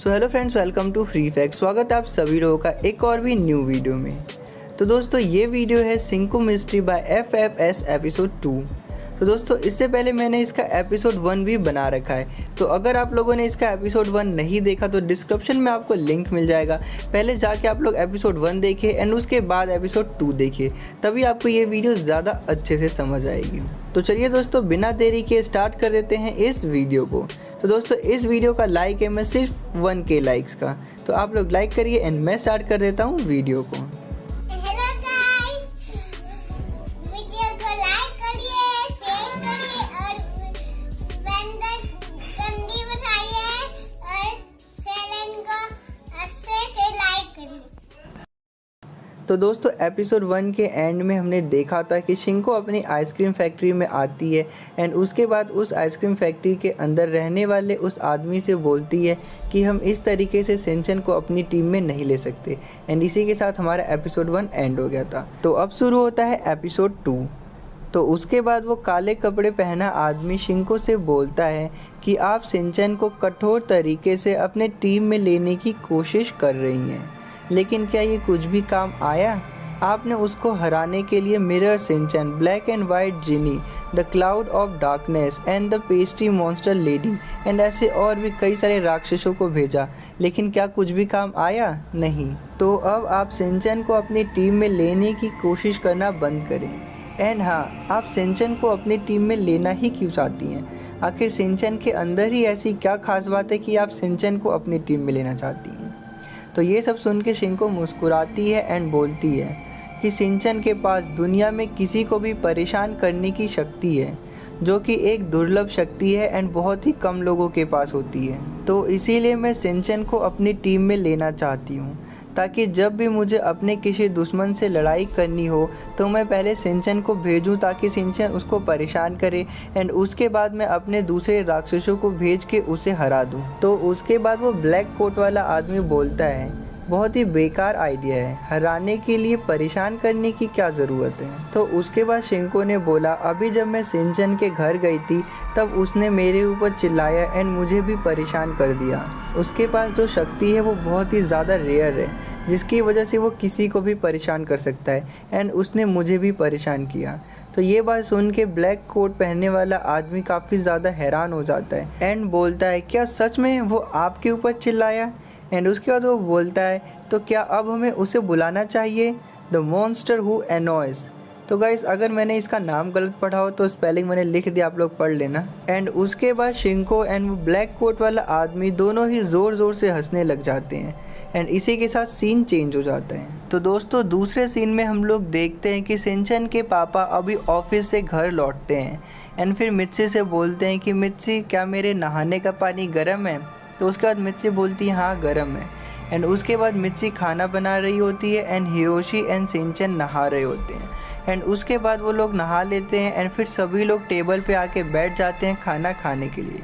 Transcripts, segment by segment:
So hello friends, welcome to free fact. स्वागत है आप सभी लोगों का एक और भी न्यू वीडियो में। तो दोस्तों ये वीडियो है Shinko mystery by FFS episode 2। तो दोस्तों इससे पहले मैंने इसका एपिसोड 1 भी बना रखा है। तो अगर आप लोगों ने इसका एपिसोड 1 नहीं देखा तो डिस्क्रिप्शन में आपको लिंक मिल जाएगा। पहले जाके आप लोग एपिसोड 1 देखिए एंड उसके बाद एपिसोड 2 देखिए, तभी आपको ये वीडियो ज़्यादा अच्छे से समझ आएगी। तो चलिए दोस्तों बिना देरी के स्टार्ट कर देते हैं इस वीडियो को। तो दोस्तों इस वीडियो का लाइक है मैं सिर्फ 1K लाइक्स का, तो आप लोग लाइक करिए एंड मैं स्टार्ट कर देता हूँ वीडियो को। तो दोस्तों एपिसोड 1 के एंड में हमने देखा था कि शिंको अपनी आइसक्रीम फैक्ट्री में आती है एंड उसके बाद उस आइसक्रीम फैक्ट्री के अंदर रहने वाले उस आदमी से बोलती है कि हम इस तरीके से शिनचैन को अपनी टीम में नहीं ले सकते। एंड इसी के साथ हमारा एपिसोड 1 एंड हो गया था। तो अब शुरू होता है एपिसोड 2। तो उसके बाद वो काले कपड़े पहना आदमी शिंको से बोलता है कि आप शिनचैन को कठोर तरीके से अपने टीम में लेने की कोशिश कर रही हैं, लेकिन क्या ये कुछ भी काम आया? आपने उसको हराने के लिए mirror Shinchan, black and white genie, the cloud of darkness and the pastry monster lady and ऐसे और भी कई सारे राक्षसों को भेजा, लेकिन क्या कुछ भी काम आया? नहीं। तो अब आप शिनचैन को अपनी टीम में लेने की कोशिश करना बंद करें। एंड हाँ, आप शिनचैन को अपनी टीम में लेना ही क्यों चाहती हैं? आखिर शिनचैन के अंदर ही ऐसी क्या खास बात है कि आप शिनचैन को अपनी टीम में लेना चाहती हैं? तो ये सब सुन के शिंको मुस्कुराती है एंड बोलती है कि शिनचैन के पास दुनिया में किसी को भी परेशान करने की शक्ति है, जो कि एक दुर्लभ शक्ति है एंड बहुत ही कम लोगों के पास होती है। तो इसीलिए मैं शिनचैन को अपनी टीम में लेना चाहती हूँ, ताकि जब भी मुझे अपने किसी दुश्मन से लड़ाई करनी हो तो मैं पहले शिनचैन को भेजूं ताकि शिनचैन उसको परेशान करे एंड उसके बाद मैं अपने दूसरे राक्षसों को भेज के उसे हरा दूं। तो उसके बाद वो ब्लैक कोट वाला आदमी बोलता है बहुत ही बेकार आइडिया है, हराने के लिए परेशान करने की क्या ज़रूरत है। तो उसके बाद शिंको ने बोला अभी जब मैं शिनचैन के घर गई थी तब उसने मेरे ऊपर चिल्लाया एंड मुझे भी परेशान कर दिया। उसके पास जो शक्ति है वो बहुत ही ज़्यादा रेयर है, जिसकी वजह से वो किसी को भी परेशान कर सकता है एंड उसने मुझे भी परेशान किया। तो ये बात सुन के ब्लैक कोट पहनने वाला आदमी काफ़ी ज़्यादा हैरान हो जाता है एंड बोलता है क्या सच में वो आपके ऊपर चिल्लाया? एंड उसके बाद वो बोलता है तो क्या अब हमें उसे बुलाना चाहिए, द मॉन्स्टर हु एनॉयज। तो गाइस अगर मैंने इसका नाम गलत पढ़ा हो तो स्पेलिंग मैंने लिख दिया, आप लोग पढ़ लेना। एंड उसके बाद शिंको एंड वो ब्लैक कोट वाला आदमी दोनों ही ज़ोर ज़ोर से हंसने लग जाते हैं एंड इसी के साथ सीन चेंज हो जाता है। तो दोस्तों दूसरे सीन में हम लोग देखते हैं कि शिनचैन के पापा अभी ऑफिस से घर लौटते हैं एंड फिर मित्सी से बोलते हैं कि मित्सी क्या मेरे नहाने का पानी गर्म है? तो उसके बाद मित्सी बोलती है हाँ गर्म है। एंड उसके बाद मित्सी खाना बना रही होती है एंड हिरोशी एंड शिनचैन नहा रहे होते हैं एंड उसके बाद वो लोग नहा लेते हैं एंड फिर सभी लोग टेबल पे आके बैठ जाते हैं खाना खाने के लिए।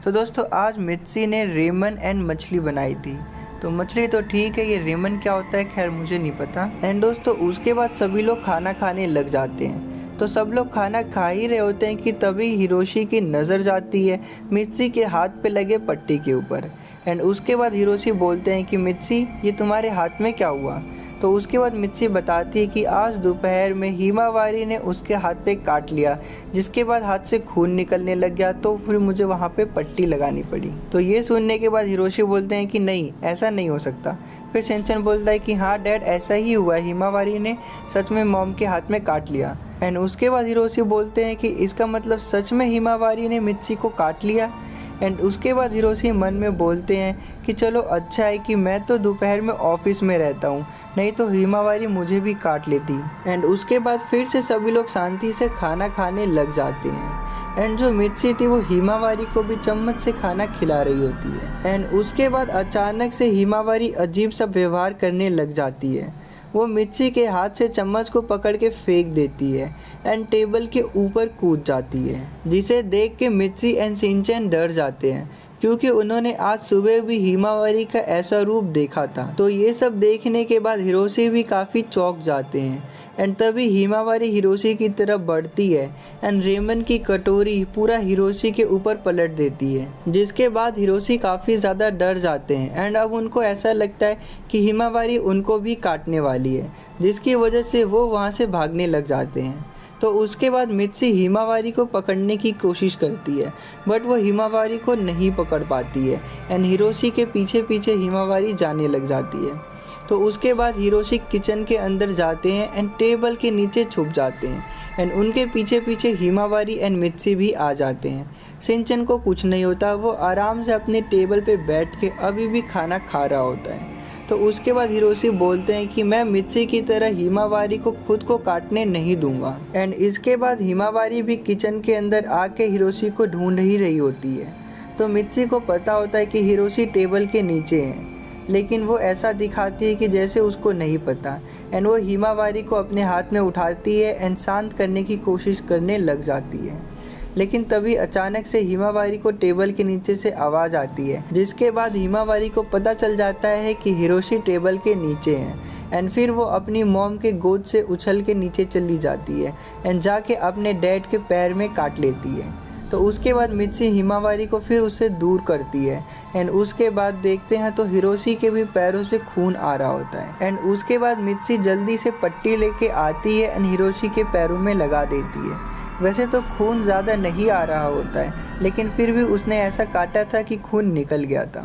तो दोस्तों आज मित्सी ने रेमन एंड मछली बनाई थी। तो मछली तो ठीक है, ये रेमन क्या होता है खैर मुझे नहीं पता। एंड दोस्तों उसके बाद सभी लोग खाना खाने लग जाते हैं। तो सब लोग खाना खा ही रहे होते हैं कि तभी हिरोशी की नज़र जाती है मित्सी के हाथ पे लगे पट्टी के ऊपर एंड उसके बाद हिरोशी बोलते हैं कि मित्सी ये तुम्हारे हाथ में क्या हुआ? तो उसके बाद मित्सी बताती है कि आज दोपहर में हिमावारी ने उसके हाथ पे काट लिया, जिसके बाद हाथ से खून निकलने लग गया, तो फिर मुझे वहाँ पे पट्टी लगानी पड़ी। तो ये सुनने के बाद हिरोशी बोलते हैं कि नहीं ऐसा नहीं हो सकता। फिर शिनचैन बोलता है कि हाँ डैड ऐसा ही हुआ, हिमावारी ने सच में मॉम के हाथ में काट लिया। एंड उसके बाद हिरोशी बोलते हैं कि इसका मतलब सच में हिमावारी ने मित्सी को काट लिया। एंड उसके बाद हिरोशी मन में बोलते हैं कि चलो अच्छा है कि मैं तो दोपहर में ऑफिस में रहता हूँ, नहीं तो हिमावारी मुझे भी काट लेती। एंड उसके बाद फिर से सभी लोग शांति से खाना खाने लग जाते हैं एंड जो मित्सी थी वो हिमावारी को भी चम्मच से खाना खिला रही होती है। एंड उसके बाद अचानक से हिमावारी अजीब सा व्यवहार करने लग जाती है। वो मित्सी के हाथ से चम्मच को पकड़ के फेंक देती है एंड टेबल के ऊपर कूद जाती है, जिसे देख के मित्सी एंड शिनचैन डर जाते हैं क्योंकि उन्होंने आज सुबह भी हिमावारी का ऐसा रूप देखा था। तो ये सब देखने के बाद हिरोशी भी काफ़ी चौंक जाते हैं एंड तभी हिमावारी हिरोशी की तरफ बढ़ती है एंड रेमन की कटोरी पूरा हिरोशी के ऊपर पलट देती है, जिसके बाद हिरोशी काफ़ी ज़्यादा डर जाते हैं एंड अब उनको ऐसा लगता है कि हिमावारी उनको भी काटने वाली है, जिसकी वजह से वो वहाँ से भागने लग जाते हैं। तो उसके बाद मित्सी हिमावारी को पकड़ने की कोशिश करती है बट वो हिमावारी को नहीं पकड़ पाती है एंड हिरोशी के पीछे पीछे हिमावारी जाने लग जाती है। तो उसके बाद हिरोशी किचन के अंदर जाते हैं एंड टेबल के नीचे छुप जाते हैं एंड उनके पीछे पीछे हिमावारी एंड मित्सी भी आ जाते हैं। सिंचन को कुछ नहीं होता, वो आराम से अपने टेबल पे बैठ के अभी भी खाना खा रहा होता है। तो उसके बाद हिरोशी बोलते हैं कि मैं मित्सी की तरह हिमावारी को खुद को काटने नहीं दूंगा एंड इसके बाद हिमावारी भी किचन के अंदर आके हिरोशी को ढूंढ ही रही होती है। तो मित्सी को पता होता है कि हिरोशी टेबल के नीचे है, लेकिन वो ऐसा दिखाती है कि जैसे उसको नहीं पता एंड वो हिमावारी को अपने हाथ में उठाती है एंड शांत करने की कोशिश करने लग जाती है। लेकिन तभी अचानक से हिमावारी को टेबल के नीचे से आवाज़ आती है, जिसके बाद हिमावारी को पता चल जाता है कि हिरोशी टेबल के नीचे हैं एंड फिर वो अपनी मॉम के गोद से उछल के नीचे चली जाती है एंड जाके अपने डैड के पैर में काट लेती है। तो उसके बाद मित्सी हिमावारी को फिर उससे दूर करती है एंड उसके बाद देखते हैं तो हिरोशी के भी पैरों से खून आ रहा होता है एंड उसके बाद मित्सी जल्दी से पट्टी लेके आती है एंड हिरोशी के पैरों में लगा देती है। वैसे तो खून ज़्यादा नहीं आ रहा होता है, लेकिन फिर भी उसने ऐसा काटा था कि खून निकल गया था।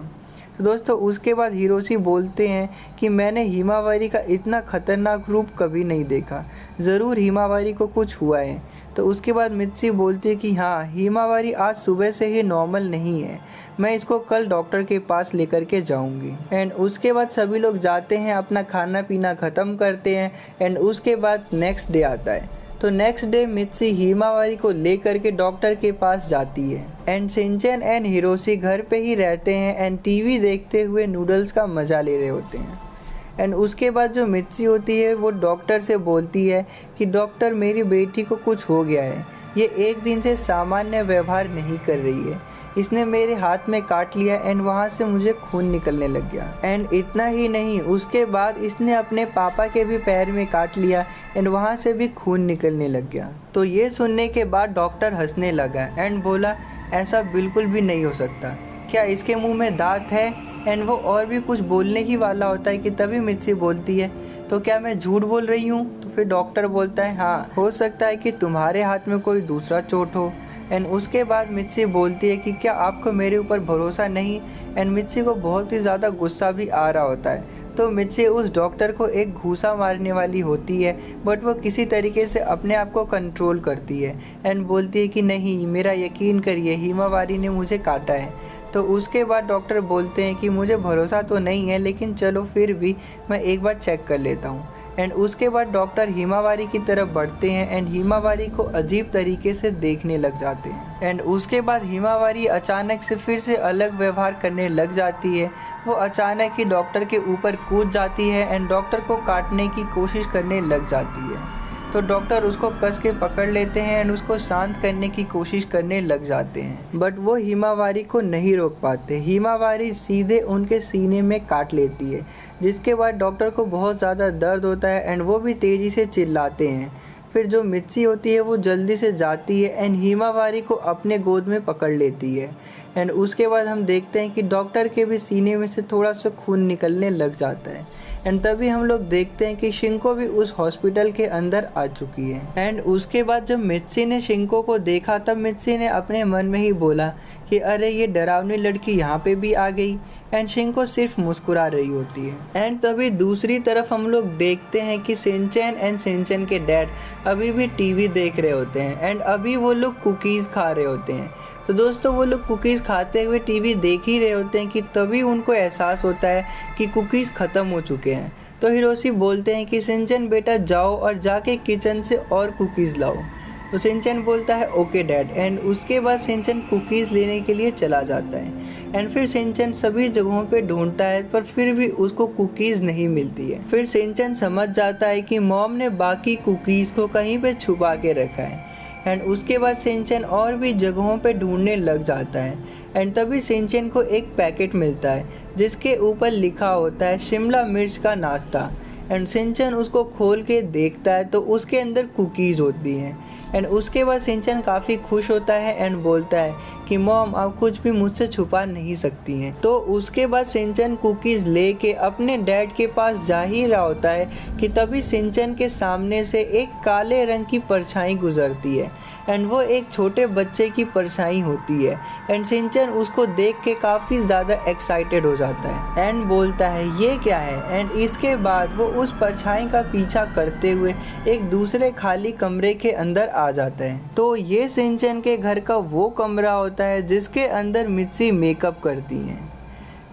तो दोस्तों उसके बाद हिरोशी बोलते हैं कि मैंने हिमावारी का इतना खतरनाक रूप कभी नहीं देखा, ज़रूर हिमावारी को कुछ हुआ है। तो उसके बाद मित्सी बोलती है कि हाँ, हिमावारी आज सुबह से ही नॉर्मल नहीं है, मैं इसको कल डॉक्टर के पास लेकर के जाऊंगी। एंड उसके बाद सभी लोग जाते हैं, अपना खाना पीना ख़त्म करते हैं एंड उसके बाद नेक्स्ट डे आता है। तो नेक्स्ट डे मित्सी हिमावारी को लेकर के डॉक्टर के पास जाती है एंड सिंचन एंड हिरोशी घर पे ही रहते हैं एंड टीवी देखते हुए नूडल्स का मज़ा ले रहे होते हैं। एंड उसके बाद जो मित्सी होती है वो डॉक्टर से बोलती है कि डॉक्टर, मेरी बेटी को कुछ हो गया है, ये एक दिन से सामान्य व्यवहार नहीं कर रही है, इसने मेरे हाथ में काट लिया एंड वहाँ से मुझे खून निकलने लग गया। एंड इतना ही नहीं, उसके बाद इसने अपने पापा के भी पैर में काट लिया एंड वहाँ से भी खून निकलने लग गया। तो ये सुनने के बाद डॉक्टर हंसने लगा एंड बोला, ऐसा बिल्कुल भी नहीं हो सकता, क्या इसके मुंह में दांत है? एंड वो और भी कुछ बोलने ही वाला होता है कि तभी मित्सी बोलती है, तो क्या मैं झूठ बोल रही हूँ? तो फिर डॉक्टर बोलता है, हाँ, हो सकता है कि तुम्हारे हाथ में कोई दूसरा चोट हो। एंड उसके बाद मित्सी बोलती है कि क्या आपको मेरे ऊपर भरोसा नहीं? एंड मित्सी को बहुत ही ज़्यादा गुस्सा भी आ रहा होता है। तो मित्सी उस डॉक्टर को एक घूसा मारने वाली होती है, बट वो किसी तरीके से अपने आप को कंट्रोल करती है एंड बोलती है कि नहीं, मेरा यकीन करिए, हिमावारी ने मुझे काटा है। तो उसके बाद डॉक्टर बोलते हैं कि मुझे भरोसा तो नहीं है, लेकिन चलो फिर भी मैं एक बार चेक कर लेता हूँ। एंड उसके बाद डॉक्टर हिमावारी की तरफ बढ़ते हैं एंड हिमावारी को अजीब तरीके से देखने लग जाते हैं। एंड उसके बाद हिमावारी अचानक से फिर से अलग व्यवहार करने लग जाती है। वो अचानक ही डॉक्टर के ऊपर कूद जाती है एंड डॉक्टर को काटने की कोशिश करने लग जाती है। तो डॉक्टर उसको कस के पकड़ लेते हैं एंड उसको शांत करने की कोशिश करने लग जाते हैं, बट वो हिमावारी को नहीं रोक पाते। हिमावारी सीधे उनके सीने में काट लेती है, जिसके बाद डॉक्टर को बहुत ज़्यादा दर्द होता है एंड वो भी तेज़ी से चिल्लाते हैं। फिर जो मित्सी होती है वो जल्दी से जाती है एंड हिमावारी को अपने गोद में पकड़ लेती है। एंड उसके बाद हम देखते हैं कि डॉक्टर के भी सीने में से थोड़ा सा खून निकलने लग जाता है एंड तभी हम लोग देखते हैं कि शिंको भी उस हॉस्पिटल के अंदर आ चुकी है। एंड उसके बाद जब मित्सी ने शिंको को देखा तब मित्सी ने अपने मन में ही बोला कि अरे ये डरावनी लड़की यहाँ पे भी आ गई। एंड शिंको सिर्फ मुस्कुरा रही होती है। एंड तभी दूसरी तरफ हम लोग देखते हैं कि सिंचन एंड सिंचन के डैड अभी भी टीवी देख रहे होते हैं एंड अभी वो लोग कुकीज़ खा रहे होते हैं। तो दोस्तों वो लोग कुकीज़ खाते हुए टीवी देख ही रहे होते हैं कि तभी उनको एहसास होता है कि कुकीज़ ख़त्म हो चुके हैं। तो हिरोशी बोलते हैं कि सिंचन बेटा जाओ और जाके किचन से और कुकीज़ लाओ। तो सिंचन बोलता है ओके डैड। एंड उसके बाद सिंचन कुकीज़ लेने के लिए चला जाता है एंड फिर सिंचन सभी जगहों पे ढूंढता है पर फिर भी उसको कुकीज़ नहीं मिलती है। फिर सिंचन समझ जाता है कि मॉम ने बाकी कुकीज़ को कहीं पे छुपा के रखा है एंड उसके बाद शिनचैन और भी जगहों पे ढूंढने लग जाता है। एंड तभी शिनचैन को एक पैकेट मिलता है जिसके ऊपर लिखा होता है शिमला मिर्च का नाश्ता। एंड शिनचैन उसको खोल के देखता है तो उसके अंदर कुकीज़ होती हैं। एंड उसके बाद शिनचैन काफ़ी खुश होता है एंड बोलता है कि मॉम आप कुछ भी मुझसे छुपा नहीं सकती हैं। तो उसके बाद शिनचैन कुकीज़ लेके अपने डैड के पास जा ही रहा होता है कि तभी शिनचैन के सामने से एक काले रंग की परछाई गुजरती है। एंड वो एक छोटे बच्चे की परछाई होती है। एंड शिनचैन उसको देख के काफ़ी ज़्यादा एक्साइटेड हो जाता है एंड बोलता है ये क्या है। एंड इसके बाद वो उस परछाई का पीछा करते हुए एक दूसरे खाली कमरे के अंदर आ जाता है। तो ये शिनचैन के घर का वो कमरा होता है जिसके अंदर मित्सी मेकअप करती हैं।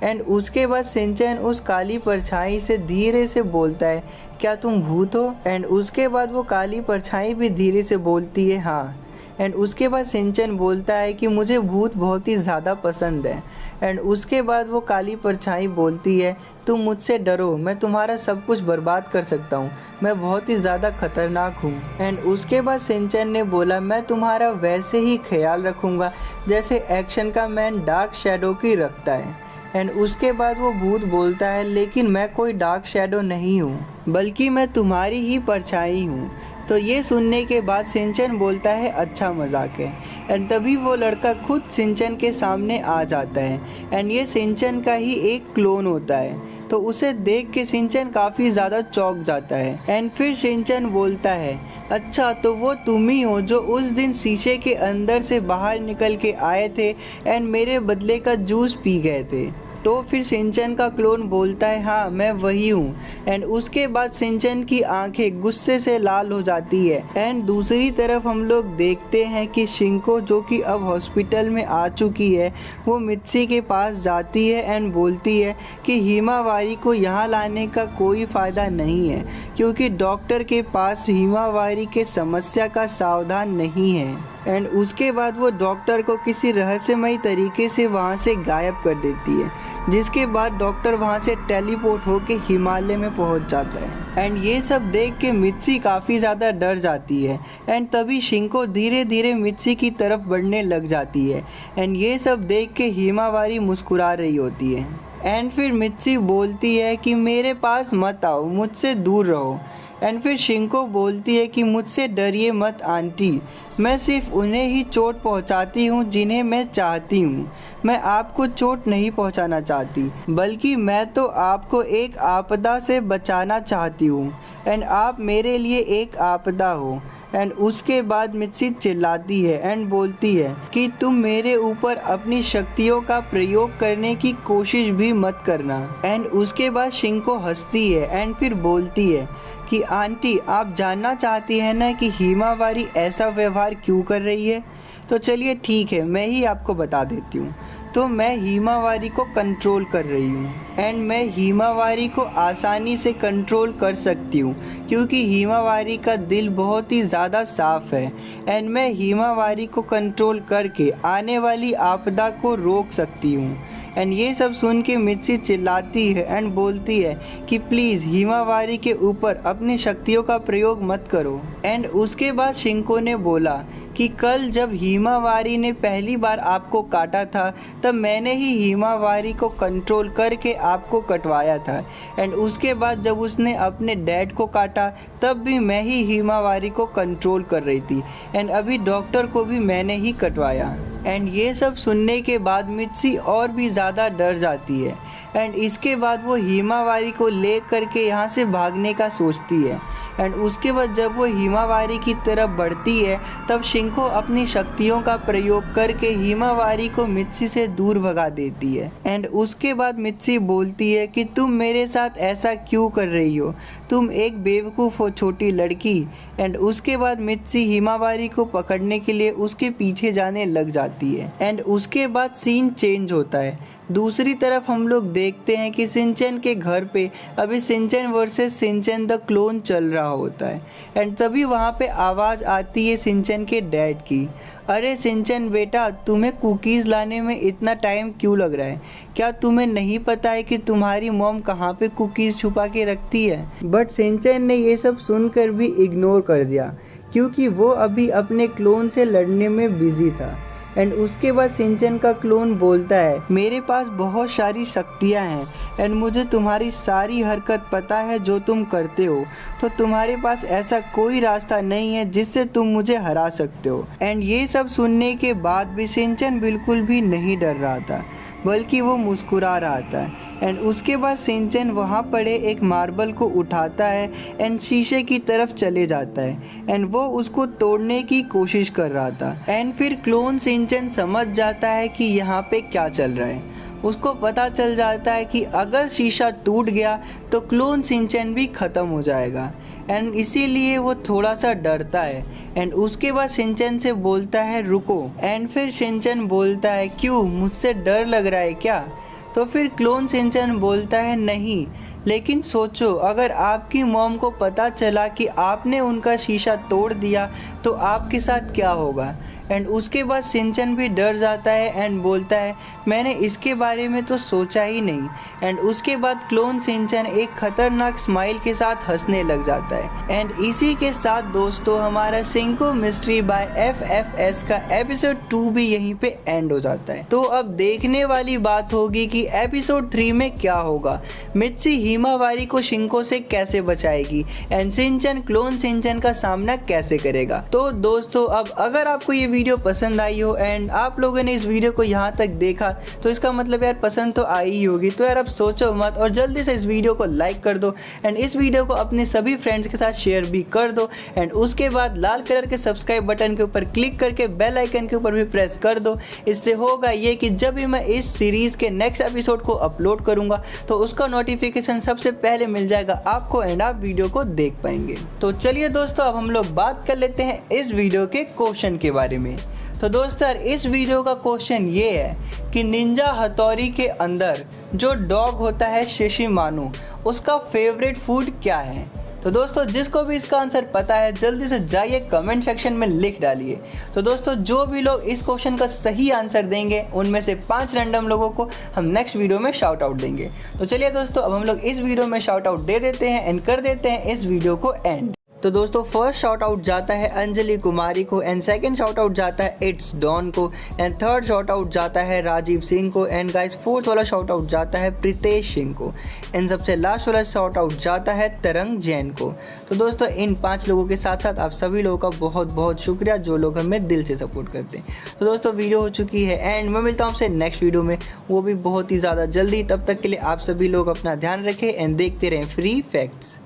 एंड उसके बाद शिनचैन उस काली परछाई से धीरे से बोलता है क्या तुम भूत हो। एंड उसके बाद वो काली परछाई भी धीरे से बोलती है हाँ। एंड उसके बाद शिनचैन बोलता है कि मुझे भूत बहुत ही ज़्यादा पसंद है। एंड उसके बाद वो काली परछाई बोलती है तुम मुझसे डरो, मैं तुम्हारा सब कुछ बर्बाद कर सकता हूँ, मैं बहुत ही ज़्यादा खतरनाक हूँ। एंड उसके बाद शिनचैन ने बोला मैं तुम्हारा वैसे ही ख्याल रखूँगा जैसे एक्शन का मैन डार्क शैडो की रखता है। एंड उसके बाद वो भूत बोलता है लेकिन मैं कोई डार्क शैडो नहीं हूँ बल्कि मैं तुम्हारी ही परछाई हूँ। तो ये सुनने के बाद शिनचैन बोलता है अच्छा मजाक है। एंड तभी वो लड़का खुद शिनचैन के सामने आ जाता है। एंड ये शिनचैन का ही एक क्लोन होता है। तो उसे देख के शिनचैन काफ़ी ज़्यादा चौंक जाता है। एंड फिर शिनचैन बोलता है अच्छा तो वो तुम ही हो जो उस दिन शीशे के अंदर से बाहर निकल के आए थे एंड मेरे बदले का जूस पी गए थे। तो फिर शिनचैन का क्लोन बोलता है हाँ मैं वही हूँ। एंड उसके बाद शिनचैन की आंखें गुस्से से लाल हो जाती है। एंड दूसरी तरफ हम लोग देखते हैं कि शिंको जो कि अब हॉस्पिटल में आ चुकी है वो मित्सी के पास जाती है एंड बोलती है कि हिमावारी को यहाँ लाने का कोई फ़ायदा नहीं है क्योंकि डॉक्टर के पास हिमावारी के समस्या का समाधान नहीं है। एंड उसके बाद वो डॉक्टर को किसी रहस्यमयी तरीके से वहाँ से गायब कर देती है जिसके बाद डॉक्टर वहाँ से टेलीपोर्ट होके हिमालय में पहुँच जाता है। एंड ये सब देख के मित्सी काफ़ी ज़्यादा डर जाती है। एंड तभी शिंको धीरे धीरे मित्सी की तरफ बढ़ने लग जाती है। एंड ये सब देख के हिमावारी मुस्कुरा रही होती है। एंड फिर मित्सी बोलती है कि मेरे पास मत आओ, मुझसे दूर रहो। एंड फिर शिंको बोलती है कि मुझसे डरिए मत आंटी, मैं सिर्फ उन्हें ही चोट पहुंचाती हूं जिन्हें मैं चाहती हूं, मैं आपको चोट नहीं पहुंचाना चाहती बल्कि मैं तो आपको एक आपदा से बचाना चाहती हूं एंड आप मेरे लिए एक आपदा हो। एंड उसके बाद मित्सी चिल्लाती है एंड बोलती है कि तुम मेरे ऊपर अपनी शक्तियों का प्रयोग करने की कोशिश भी मत करना। एंड उसके बाद शिंको हंसती है एंड फिर बोलती है कि आंटी आप जानना चाहती हैं ना कि हिमावारी ऐसा व्यवहार क्यों कर रही है, तो चलिए ठीक है मैं ही आपको बता देती हूँ। तो मैं हिमावारी को कंट्रोल कर रही हूँ एंड मैं हिमावारी को आसानी से कंट्रोल कर सकती हूँ क्योंकि हिमावारी का दिल बहुत ही ज़्यादा साफ है एंड मैं हिमावारी को कंट्रोल करके आने वाली आपदा को रोक सकती हूँ। एंड ये सब सुन के मित्सी चिल्लाती है एंड बोलती है कि प्लीज़ हिमावारी के ऊपर अपनी शक्तियों का प्रयोग मत करो। एंड उसके बाद शिंको ने बोला कि कल जब हिमावारी ने पहली बार आपको काटा था तब मैंने ही हिमावारी को कंट्रोल करके आपको कटवाया था एंड उसके बाद जब उसने अपने डैड को काटा तब भी मैं ही हिमावारी को कंट्रोल कर रही थी एंड अभी डॉक्टर को भी मैंने ही कटवाया। एंड ये सब सुनने के बाद मित्सी और भी ज़्यादा डर जाती है एंड इसके बाद वो हिमावारी को ले करके यहाँ से भागने का सोचती है। एंड उसके बाद जब वो हिमावारी की तरफ बढ़ती है तब शिंको अपनी शक्तियों का प्रयोग करके हिमावारी को मित्सी से दूर भगा देती है। एंड उसके बाद मित्सी बोलती है कि तुम मेरे साथ ऐसा क्यों कर रही हो, तुम एक बेवकूफ़ हो छोटी लड़की। एंड उसके बाद मित्सी हिमावारी को पकड़ने के लिए उसके पीछे जाने लग जाती है। एंड उसके बाद सीन चेंज होता है। दूसरी तरफ हम लोग देखते हैं कि शिनचैन के घर पे अभी Shinchan versus Shinchan the clone चल रहा होता है। एंड तभी वहाँ पे आवाज़ आती है शिनचैन के डैड की, अरे शिनचैन बेटा तुम्हें कुकीज़ लाने में इतना टाइम क्यों लग रहा है, क्या तुम्हें नहीं पता है कि तुम्हारी मॉम कहाँ पे कुकीज़ छुपा के रखती है। बट शिनचैन ने ये सब सुनकर भी इग्नोर कर दिया क्योंकि वो अभी अपने क्लोन से लड़ने में बिजी था। एंड उसके बाद शिनचैन का क्लोन बोलता है, मेरे पास बहुत सारी शक्तियाँ हैं एंड मुझे तुम्हारी सारी हरकत पता है जो तुम करते हो, तो तुम्हारे पास ऐसा कोई रास्ता नहीं है जिससे तुम मुझे हरा सकते हो। एंड ये सब सुनने के बाद भी शिनचैन बिल्कुल भी नहीं डर रहा था, बल्कि वो मुस्कुरा रहा था। एंड उसके बाद शिनचैन वहाँ पड़े एक मार्बल को उठाता है एंड शीशे की तरफ चले जाता है एंड वो उसको तोड़ने की कोशिश कर रहा था। एंड फिर क्लोन शिनचैन समझ जाता है कि यहाँ पे क्या चल रहा है। उसको पता चल जाता है कि अगर शीशा टूट गया तो क्लोन शिनचैन भी ख़त्म हो जाएगा एंड इसीलिए वो थोड़ा सा डरता है। एंड उसके बाद शिनचैन से बोलता है रुको। एंड फिर शिनचैन बोलता है क्यों, मुझसे डर लग रहा है क्या? तो फिर क्लोन शिनचैन बोलता है नहीं, लेकिन सोचो अगर आपकी मॉम को पता चला कि आपने उनका शीशा तोड़ दिया तो आपके साथ क्या होगा। एंड उसके बाद शिनचैन भी डर जाता है एंड बोलता है मैंने इसके बारे में तो सोचा ही नहीं। एंड उसके बाद क्लोन शिनचैन एक खतरनाक स्माइल के साथ हंसने लग जाता है। एंड इसी के साथ दोस्तों हमारा शिंको मिस्ट्री बाय FFS का एपिसोड 2 भी यहीं पे एंड हो जाता है। तो अब देखने वाली बात होगी कि एपिसोड 3 में क्या होगा, मित्सी हिमावारी को शिंको से कैसे बचाएगी एंड शिनचैन क्लोन शिनचैन का सामना कैसे करेगा। तो दोस्तों अब अगर आपको ये वीडियो पसंद आई हो एंड आप लोगों ने इस वीडियो को यहाँ तक देखा तो इसका मतलब यार पसंद तो आई ही होगी। तो यार अब सोचो मत और जल्दी से इस वीडियो को लाइक कर दो एंड इस वीडियो को अपने सभी फ्रेंड्स के साथ शेयर भी कर दो। एंड उसके बाद लाल कलर के सब्सक्राइब बटन के ऊपर क्लिक करके बेल आइकन के ऊपर भी प्रेस कर दो। इससे होगा ये कि जब भी मैं इस सीरीज़ के नेक्स्ट एपिसोड को अपलोड करूँगा तो उसका नोटिफिकेशन सबसे पहले मिल जाएगा आपको एंड आप वीडियो को देख पाएंगे। तो चलिए दोस्तों अब हम लोग बात कर लेते हैं इस वीडियो के क्वेश्चन के बारे में। तो दोस्तों इस वीडियो का क्वेश्चन ये है कि निंजा हथौड़ी के अंदर जो डॉग होता है शिशिमानु, उसका फेवरेट फूड क्या है। तो दोस्तों जिसको भी इसका आंसर पता है जल्दी से जाइए कमेंट सेक्शन में लिख डालिए। तो दोस्तों जो भी लोग इस क्वेश्चन का सही आंसर देंगे उनमें से 5 रैंडम लोगों को हम नेक्स्ट वीडियो में शाउट आउट देंगे। तो चलिए दोस्तों अब हम लोग इस वीडियो में शाउट आउट दे देते हैं एंड कर देते हैं इस वीडियो को एंड। तो दोस्तों फर्स्ट शाउट आउट जाता है अंजलि कुमारी को एंड सेकंड शाउट आउट जाता है इट्स डॉन को एंड थर्ड शाउट आउट जाता है राजीव सिंह को एंड गाइस फोर्थ वाला शाउट आउट जाता है प्रीतेश सिंह को एंड सबसे लास्ट वाला शाउट आउट जाता है तरंग जैन को। तो दोस्तों इन 5 लोगों के साथ साथ आप सभी लोगों का बहुत बहुत शुक्रिया जो लोग हमें दिल से सपोर्ट करते हैं। तो दोस्तों वीडियो हो चुकी है एंड मैं मिलता हूँ आपसे नेक्स्ट वीडियो में, वो भी बहुत ही ज़्यादा जल्दी। तब तक के लिए आप सभी लोग अपना ध्यान रखें एंड देखते रहें फ्री फैक्ट्स।